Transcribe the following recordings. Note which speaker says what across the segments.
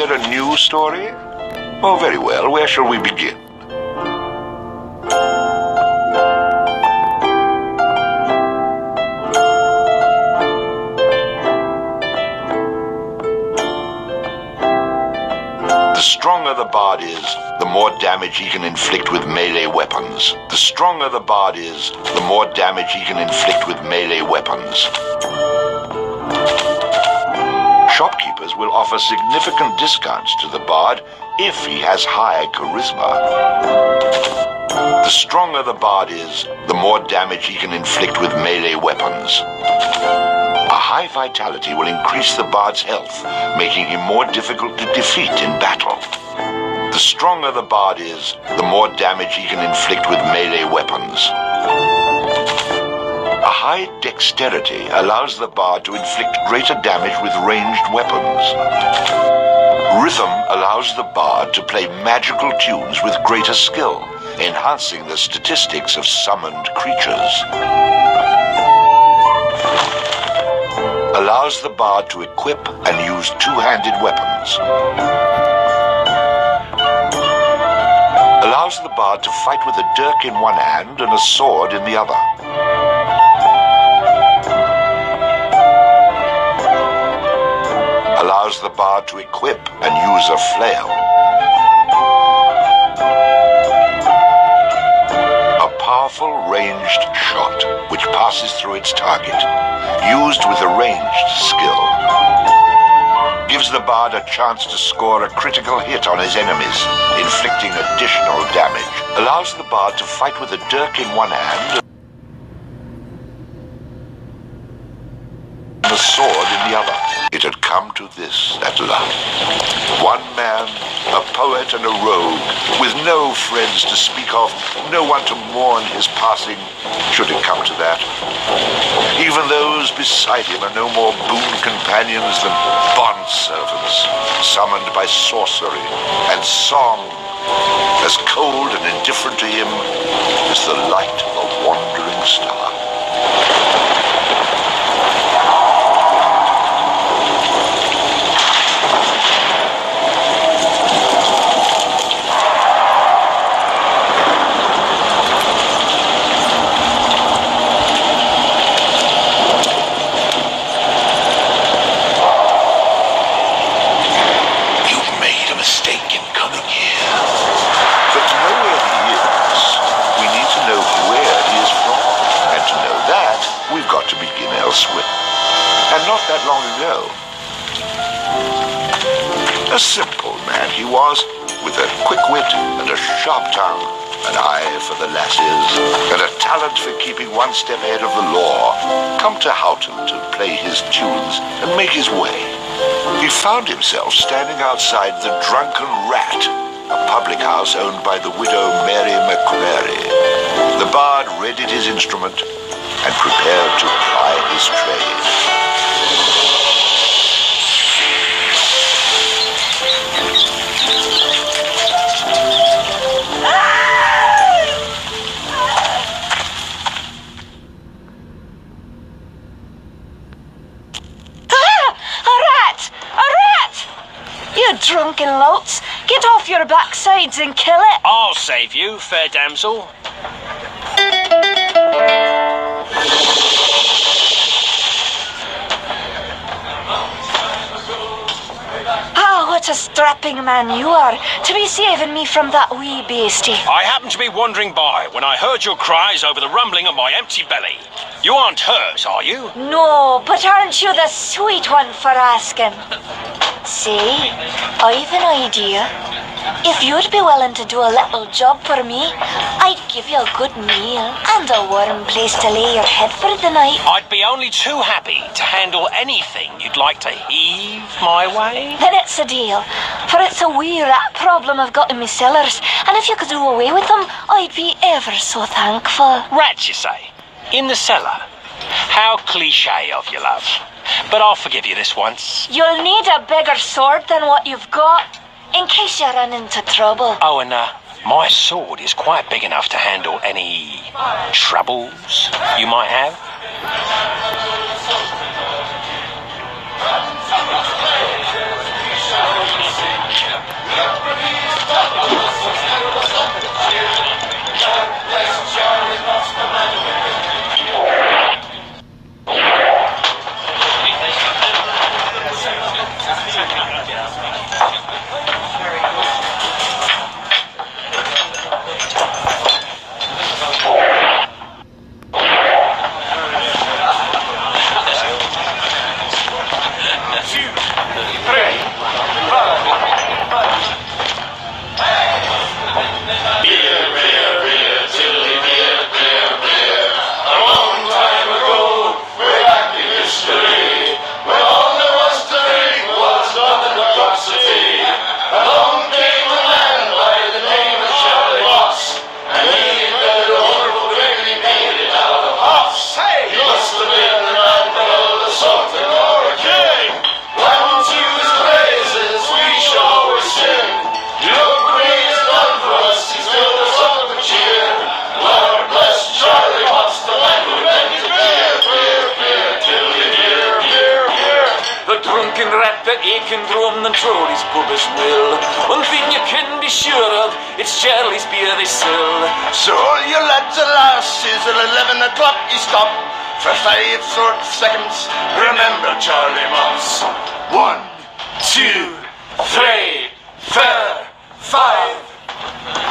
Speaker 1: hear a new story? Oh, very well. Where shall we begin? The stronger the bard is, the more damage he can inflict with melee weapons. The stronger the bard is, the more damage he can inflict with melee weapons. Shopkeepers will offer significant discounts to the bard if he has high charisma. The stronger the bard is, the more damage he can inflict with melee weapons. A high vitality will increase the bard's health, making him more difficult to defeat in battle. The stronger the bard is, the more damage he can inflict with melee weapons. A high dexterity allows the bard to inflict greater damage with ranged weapons. Rhythm allows the bard to play magical tunes with greater skill, enhancing the statistics of summoned creatures. Allows the bard to equip and use two-handed weapons. Allows the bard to fight with a dirk in one hand and a sword in the other. Allows the bard to equip and use a flail. A powerful ranged shot which passes through its target, used with a ranged skill. Gives the bard a chance to score a critical hit on his enemies, inflicting additional damage. Allows the bard to fight with a dirk in one hand and a sword in the other. It had come to this at last. One man, a poet and a rogue, with no friends to speak of, no one to mourn his passing, should it come to that. Even those beside him are no more boon companions than bondservants, summoned by sorcery and song. As cold and indifferent to him as the light of a wandering star. And not that long ago. A simple man he was, with a quick wit and a sharp tongue, an eye for the lasses, and a talent for keeping one step ahead of the law, come to Houghton to play his tunes and make his way. He found himself standing outside the Drunken Rat, a public house owned by the widow Mary McCrary. The bard readied his instrument and prepared to ply his trade.
Speaker 2: Drunken louts, get off your backsides and kill it.
Speaker 3: I'll save you, fair damsel.
Speaker 2: Ah, what a strapping man you are, to be saving me from that wee beastie.
Speaker 3: I happened to be wandering by when I heard your cries over the rumbling of my empty belly. You aren't hers, are you?
Speaker 2: No, but aren't you the sweet one for asking? See, I've an idea. If you'd be willing to do a little job for me, I'd give you a good meal and a warm place to lay your head for the night.
Speaker 3: I'd be only too happy to handle anything you'd like to heave my way.
Speaker 2: Then it's a deal, for it's a wee rat problem I've got in my cellars, and if you could do away with them, I'd be ever so thankful.
Speaker 3: Rats, you say? In the cellar? How cliché of you, love. But I'll forgive you this once.
Speaker 2: You'll need a bigger sword than what you've got, in case you run into trouble.
Speaker 3: Oh, and my sword is quite big enough to handle any troubles you might have.
Speaker 4: Aching drum and Trolley's pub as well. One thing you can be sure of, it's Charlie's beer they sell.
Speaker 5: So all you lads and lasses at 11 o'clock you stop for 5 short seconds. Remember Charlie Moss. 1, 2, 3, 4, 5.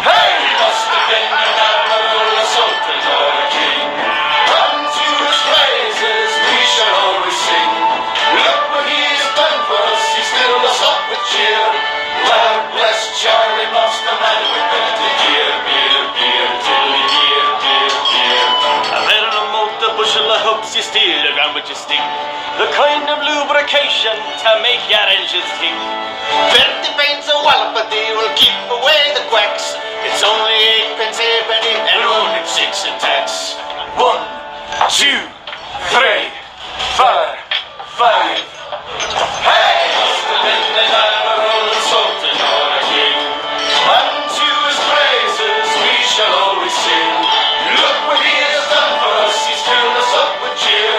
Speaker 5: Hey! He must have been an admiral, a sultan or a king. Unto his praises we shall always sing. Look what he has done for us, he filled us up with cheer. Lord bless Charlie Moss, the man who invented beer, beer, beer, tilly, beer, beer, beer.
Speaker 4: A little malt, a bushel of hoops, you steal around with your stick. The kind of lubrication to make your engines tick.
Speaker 5: 20 pence a wallop, but they will keep away the quacks. It's only 8 pence halfpenny and only 6 in tax. 1, 2, 3, 4, 5. Hey! Must have been an admiral, a sultan or a king. Unto his praises we shall always sing. Look what he has done for us, he's filled us up with cheer.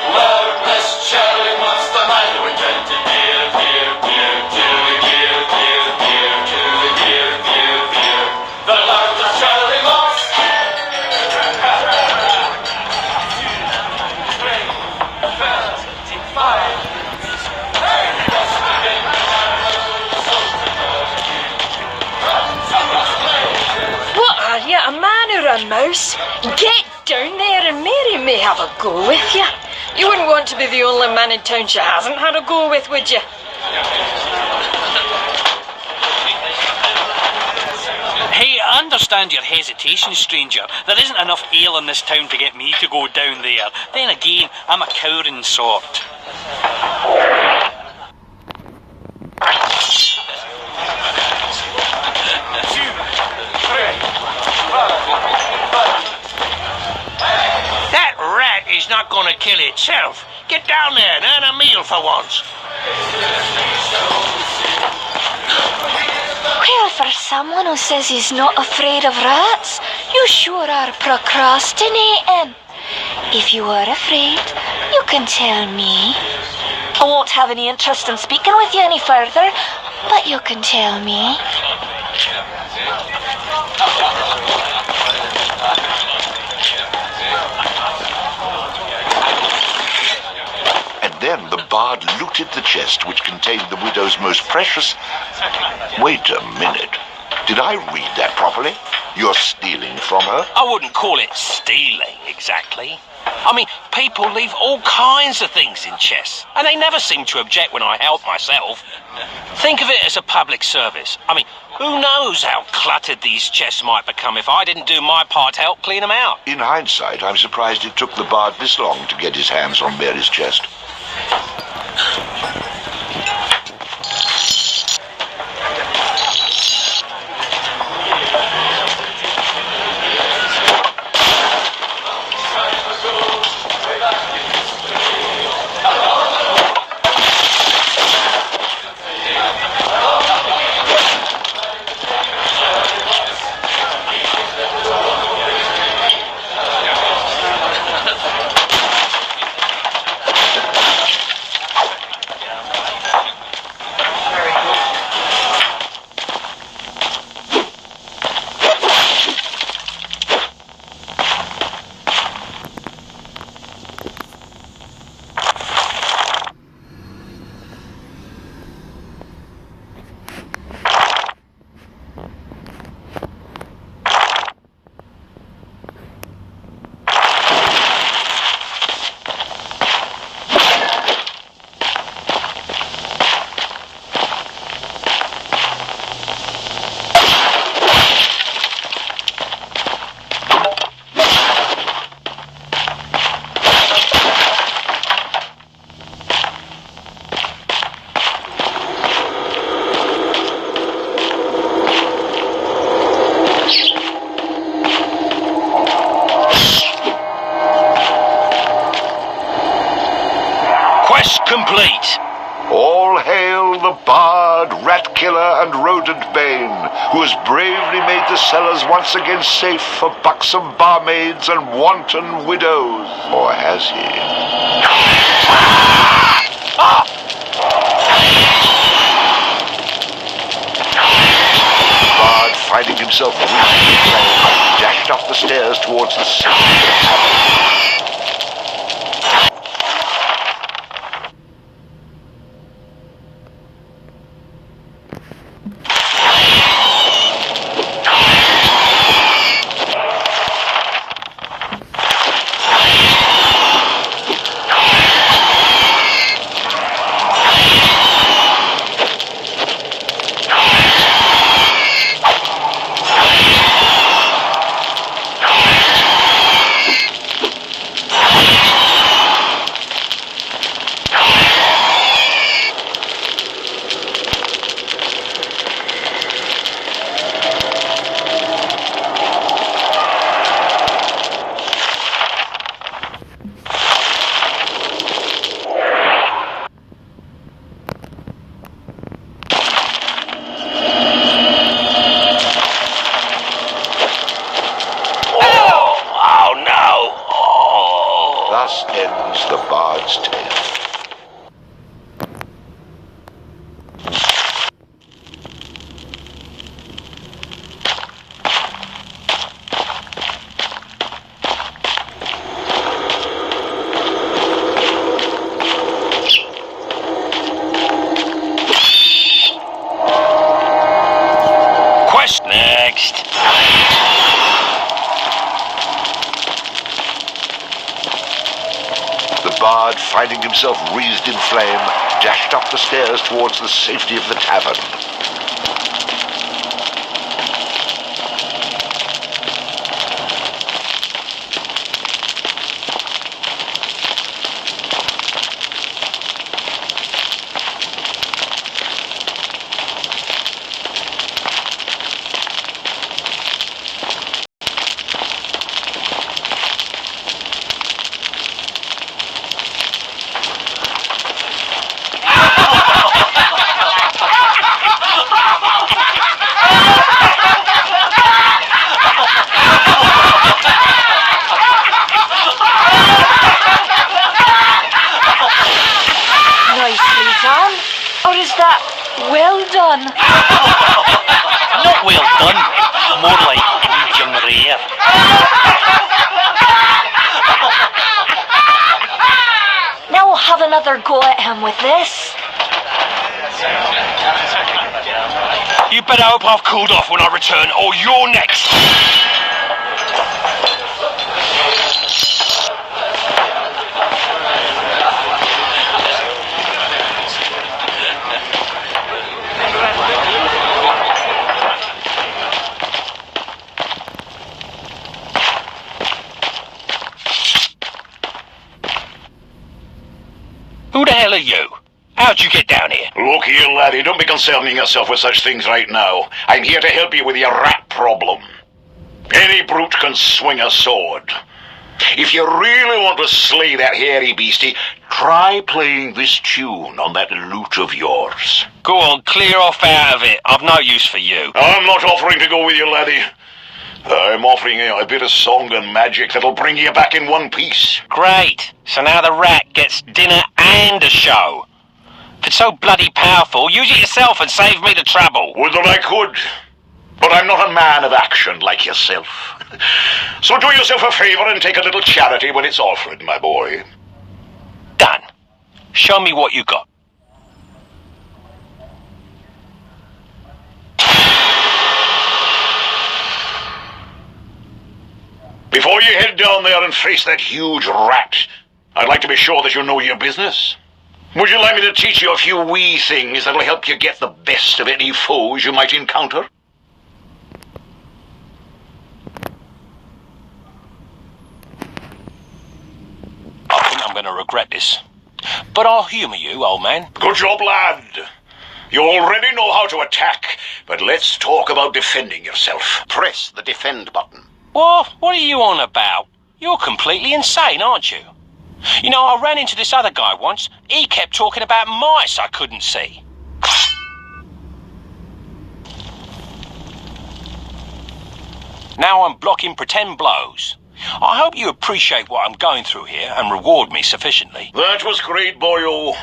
Speaker 5: Lord bless Charlie Moss, the man who invented beer, beer, beer, tilly, beer, beer, beer, tilly, beer, beer, beer. The Lord of Charlie Moss.
Speaker 2: What are you, a man or a mouse? Get down there and Mary may have a go with you. You wouldn't want to be the only man in town she hasn't had a go with, would you?
Speaker 3: Hey, I understand your hesitation, stranger. There isn't enough ale in this town to get me to go down there. Then again, I'm a cowering sort.
Speaker 6: That rat is not going to kill itself. Get down there and earn a meal for once.
Speaker 2: Well, for someone who says he's not afraid of rats, you sure are procrastinating. If you are afraid, you can tell me. I won't have any interest in speaking with you any further, but you can tell me.
Speaker 1: And then the bard looted the chest which contained the widow's most precious... Wait a minute. Did I read that properly? You're stealing from her?
Speaker 3: I wouldn't call it stealing, exactly. I mean, people leave all kinds of things in chests, and they never seem to object when I help myself. Think of it as a public service. I mean, who knows how cluttered these chests might become if I didn't do my part to help clean them out.
Speaker 1: In hindsight, I'm surprised it took the bard this long to get his hands on Mary's chest.
Speaker 3: Quest complete.
Speaker 1: All hail the bard, rat killer, and rodent bane, who has bravely made the cellars once again safe for buxom barmaids and wanton widows. Or has he? The bard, finding himself weak, dashed up the stairs towards the city. Thus ends the bard's tale.
Speaker 3: Quest next.
Speaker 1: The bard, finding himself wreathed in flame, dashed up the stairs towards the safety of the tavern.
Speaker 2: Nicely done. Or is that well done?
Speaker 3: Not well done. More like medium rare.
Speaker 2: Now we'll have another go at him with this.
Speaker 3: You better hope I've cooled off when I return, or you're next. Who the hell are you? How'd you get down here?
Speaker 7: Look here, laddie, don't be concerning yourself with such things right now. I'm here to help you with your rat problem. Any brute can swing a sword. If you really want to slay that hairy beastie, try playing this tune on that lute of yours.
Speaker 3: Go on, clear off out of it. I've no use for you.
Speaker 7: I'm not offering to go with you, laddie. I'm offering you a bit of song and magic that'll bring you back in one piece.
Speaker 3: Great. So now the rat gets dinner and a show. If it's so bloody powerful, use it yourself and save me the trouble.
Speaker 7: Would that I could. But I'm not a man of action like yourself. So do yourself a favor and take a little charity when it's offered, my boy.
Speaker 3: Done. Show me what you got.
Speaker 7: Before you head down there and face that huge rat, I'd like to be sure that you know your business. Would you like me to teach you a few wee things that'll help you get the best of any foes you might encounter?
Speaker 3: I think I'm going to regret this. But I'll humour you, old man.
Speaker 7: Good job, lad. You already know how to attack, but let's talk about defending yourself. Press the defend button.
Speaker 3: What are you on about? You're completely insane, aren't you? You know, I ran into this other guy once. He kept talking about mice I couldn't see. Now I'm blocking pretend blows. I hope you appreciate what I'm going through here and reward me sufficiently.
Speaker 7: That was great, boyo.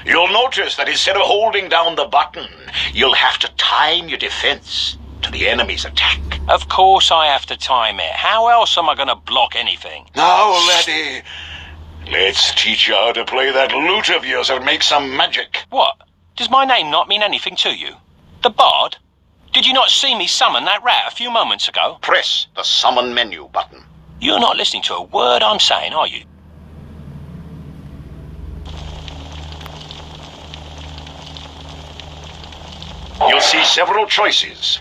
Speaker 7: You'll notice that instead of holding down the button, you'll have to time your defense to the enemy's attack.
Speaker 3: Of course I have to time it. How else am I going to block anything?
Speaker 7: Now, laddie, let's teach you how to play that lute of yours and make some magic.
Speaker 3: What? Does my name not mean anything to you? The Bard? Did you not see me summon that rat a few moments ago?
Speaker 7: Press the summon menu button.
Speaker 3: You're not listening to a word I'm saying, are you?
Speaker 7: You'll see several choices.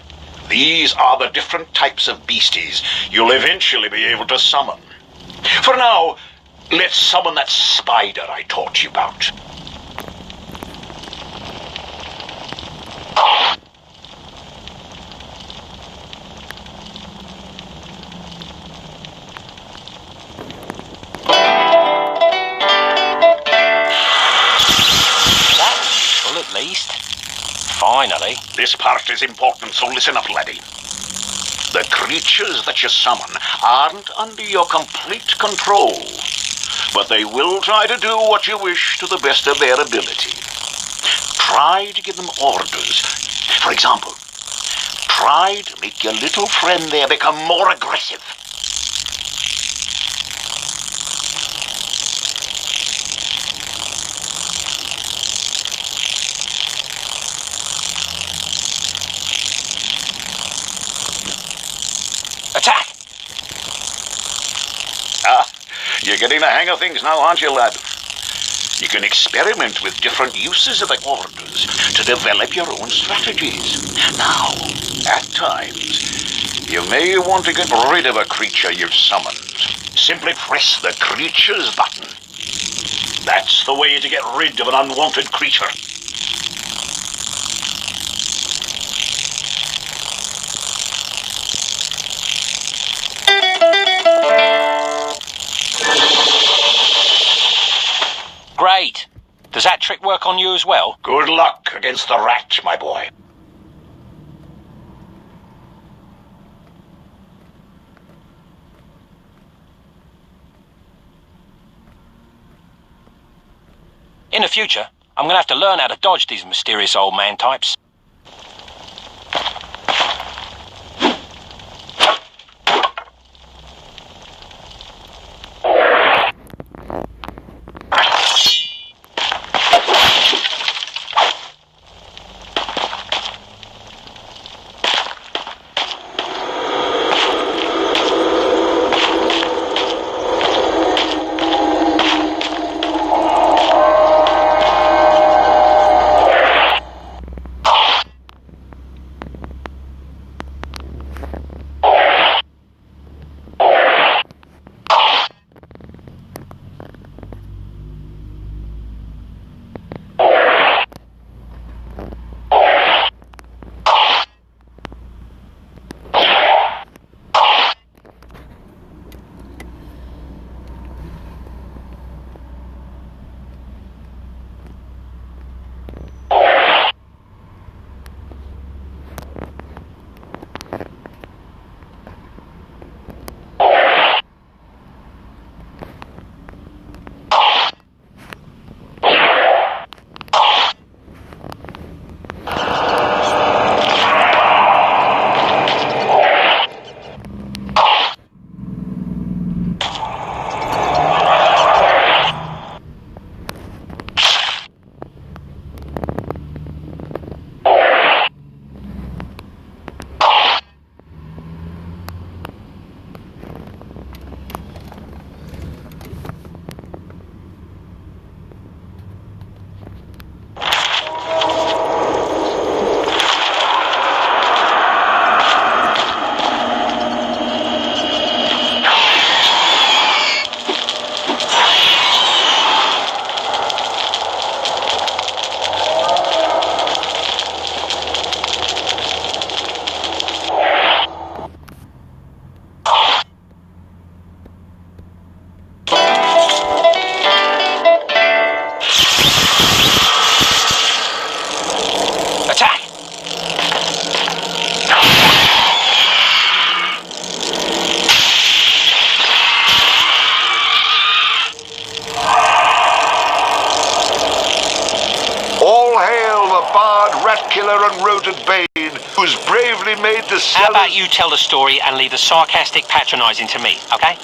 Speaker 7: These are the different types of beasties you'll eventually be able to summon. For now, let's summon that spider I taught you about.
Speaker 3: That was useful, at least. Finally.
Speaker 7: This part is important, so listen up, laddie. The creatures that you summon aren't under your complete control, but they will try to do what you wish to the best of their ability. Try to give them orders. For example, try to make your little friend there become more aggressive.
Speaker 3: Attack!
Speaker 7: You're getting the hang of things now, aren't you, lad? You can experiment with different uses of the orders to develop your own strategies. Now, at times, you may want to get rid of a creature you've summoned. Simply press the creature's button. That's the way to get rid of an unwanted creature.
Speaker 3: Great. Does that trick work on you as well?
Speaker 7: Good luck against the rat, my boy.
Speaker 3: In the future, I'm going to have to learn how to dodge these mysterious old man types.
Speaker 1: bard, rat killer, and rodent bane, who's bravely made the
Speaker 3: How
Speaker 1: cellar...
Speaker 3: about you tell the story and leave the sarcastic patronizing to me, okay?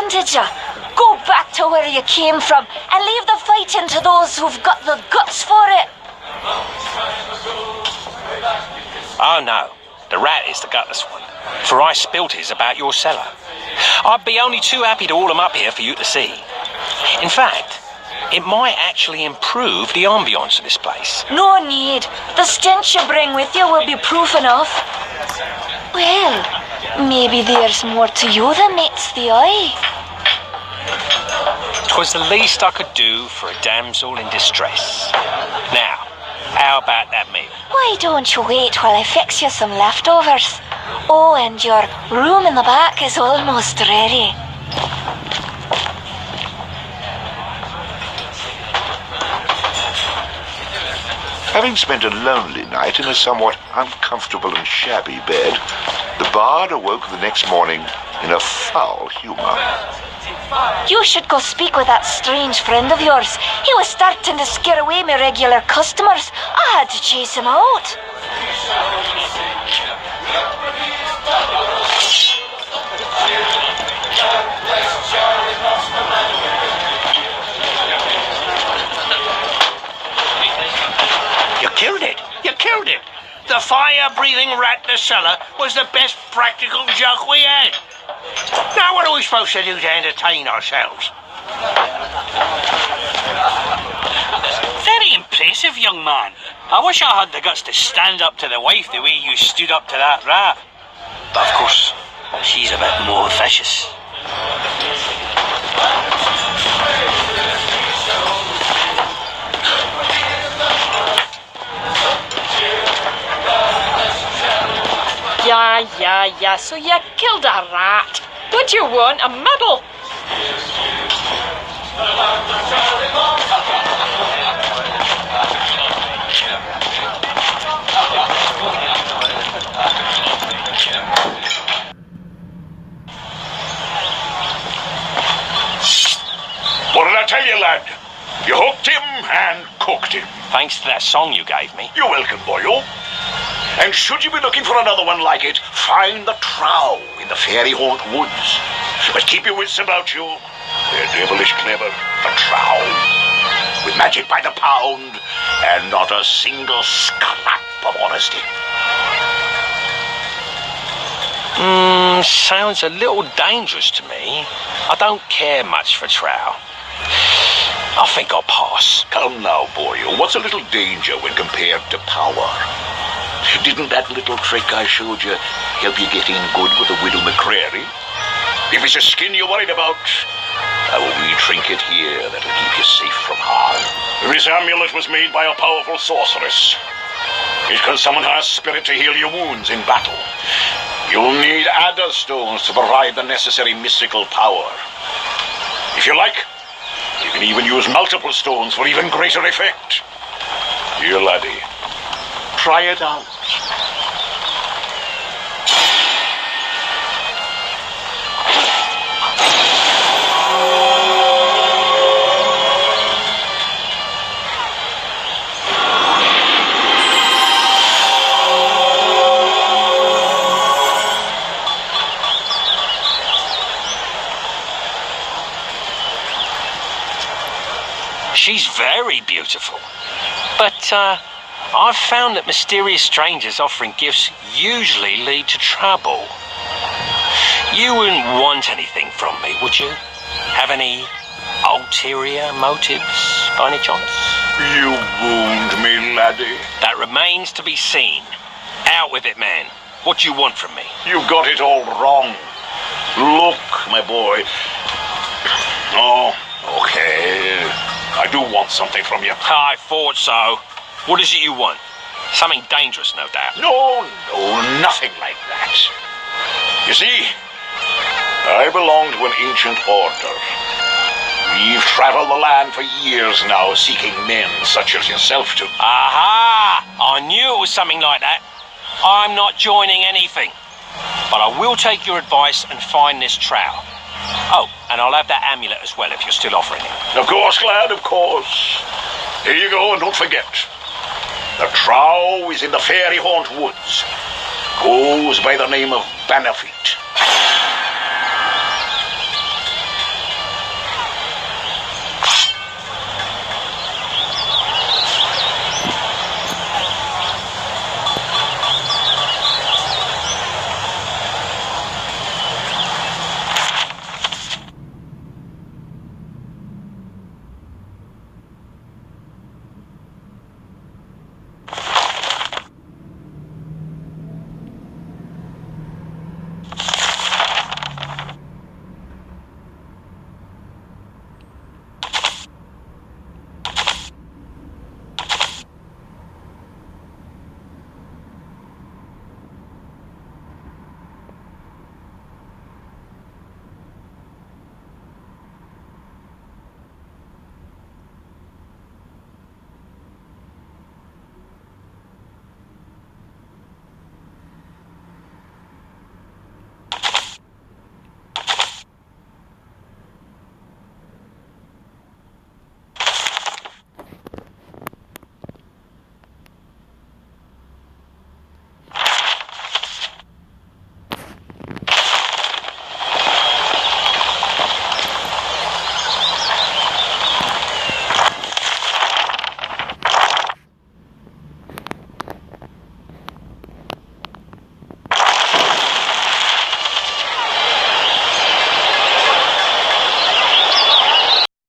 Speaker 2: Did ya? Go back to where you came from and leave the fighting to those who've got the guts for it.
Speaker 3: Oh no, the rat is the gutless one, for I spilt his about your cellar. I'd be only too happy to haul him up here for you to see. In fact, it might actually improve the ambience of this place.
Speaker 2: No need. The stench you bring with you will be proof enough. Well, maybe there's more to you than meets the eye.
Speaker 3: 'Twas the least I could do for a damsel in distress. Now, how about that meal?
Speaker 2: Why don't you wait while I fix you some leftovers? Oh, and your room in the back is almost ready.
Speaker 1: Having spent a lonely night in a somewhat uncomfortable and shabby bed, the bard awoke the next morning in a foul humor.
Speaker 2: You should go speak with that strange friend of yours. He was starting to scare away my regular customers. I had to chase him out.
Speaker 6: You killed it! You killed it! The fire-breathing rat in the cellar was the best practical joke we had. Now what are we supposed to do to entertain ourselves?
Speaker 8: Very impressive, young man. I wish I had the guts to stand up to the wife the way you stood up to that rat. But of course, she's a bit more vicious.
Speaker 9: Yeah, so you killed a rat. Don't you want a medal?
Speaker 7: What did I tell you, lad? You hooked him and cooked him.
Speaker 3: Thanks to that song you gave me.
Speaker 7: You're welcome, boyo. And should you be looking for another one like it, find the trow in the fairy haunt woods. But keep your wits about you. They're devilish clever, the trow. With magic by the pound, and not a single scrap of honesty.
Speaker 3: Sounds a little dangerous to me. I don't care much for trow. I think I'll pass.
Speaker 7: Come now, boyo. What's a little danger when compared to power? Didn't that little trick I showed you help you get in good with the Widow McCrary? If it's your skin you're worried about, I have a wee trinket here that'll keep you safe from harm. This amulet was made by a powerful sorceress. It can summon her spirit to heal your wounds in battle. You'll need adder stones to provide the necessary mystical power. If you like, you can even use multiple stones for even greater effect. Here, laddie. Try it out.
Speaker 3: She's very beautiful. But, I've found that mysterious strangers offering gifts usually lead to trouble. You wouldn't want anything from me, would you? Have any ulterior motives, by any chance?
Speaker 7: You wound me, laddie.
Speaker 3: That remains to be seen. Out with it, man. What do you want from me?
Speaker 7: You've got it all wrong. Look, my boy. Oh, okay. I do want something from you.
Speaker 3: I thought so. What is it you want? Something dangerous, no doubt.
Speaker 7: No, nothing like that. You see, I belong to an ancient order. We've traveled the land for years now, seeking men such as yourself to...
Speaker 3: Aha! I knew it was something like that. I'm not joining anything. But I will take your advice and find this trowel. Oh, and I'll have that amulet as well if you're still offering it.
Speaker 7: Of course, lad, of course. Here you go, and don't forget. The trow is in the Fairy Haunt Woods. Goes by the name of Benefit.